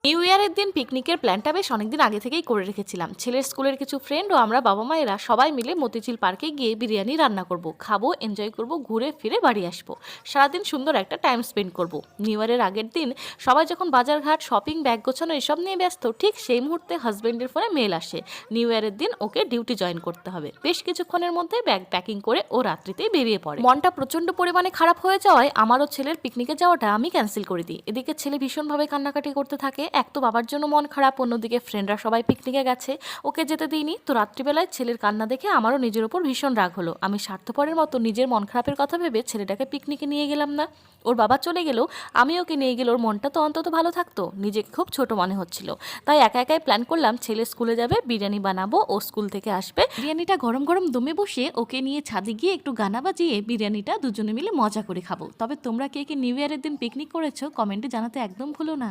New ইয়ারের দিন পিকনিকের প্ল্যানটা বেশ অনেকদিন আগে থেকেই করে রেখেছিলাম। ছেলের স্কুলের কিছু ফ্রেন্ড ও আমরা বাবা মায়েরা সবাই মিলে মতিঝিল পার্কে গিয়ে বিরিয়ানি রান্না করব, খাবো, এনজয় করব, ঘুরে ফিরে বাড়ি আসবো। সারাদিন সুন্দর একটা টাইম স্পেন্ড করব। নিউ ইয়ারের আগের দিন সবাই যখন বাজারঘাট, শপিং, ব্যাগ গোছানো এসব নিয়ে ব্যস্ত, ঠিক সেই মুহূর্তে হাজবেন্ডের ফোনে মেল আসে নিউ ইয়ারের দিন ওকে ডিউটি জয়েন করতে হবে। বেশ কিছুক্ষণের মধ্যে ব্যাগ প্যাকিং করে ও রাত্রিতেই বেরিয়ে পড়ে। মনটা প্রচন্ড পরিমাণে খারাপ হয়ে যাওয়ায় আমারও ছেলের পিকনিকে যাওয়াটা আমি ক্যান্সেল করে দিই। এদিকে ছেলে ভীষণভাবে কান্নাকাটি করতে থাকে। এক তো বাবার জন্য মন খারাপ, অন্যদিকে ফ্রেন্ডরা সবাই পিকনিকে গেছে, ওকে যেতে দিইনি। তো রাত্রিবেলায় ছেলের কান্না দেখে আমারও নিজের ওপর ভীষণ রাগ হলো। আমি স্বার্থপরের মতো নিজের মন খারাপের কথা ভেবে ছেলেটাকে পিকনিকে নিয়ে গেলাম না। ওর বাবা চলে গেলেও আমি ওকে নিয়ে গেলে ওর মনটা তো অন্তত ভালো থাকতো। নিজেকে খুব ছোট মনে হচ্ছিল, তাই একা একাই প্ল্যান করলাম ছেলে স্কুলে যাবে, বিরিয়ানি বানাবো, ও স্কুল থেকে আসবে, বিরিয়ানিটা গরম গরম দমে বসে ওকে নিয়ে ছাদে গিয়ে একটু গানা বাজিয়ে বিরিয়ানিটা দুজনে মিলে মজা করে খাবো। তবে তোমরা কে কে নিউ ইয়ারের দিন পিকনিক করেছো কমেন্টে জানাতে একদম ভুলো না।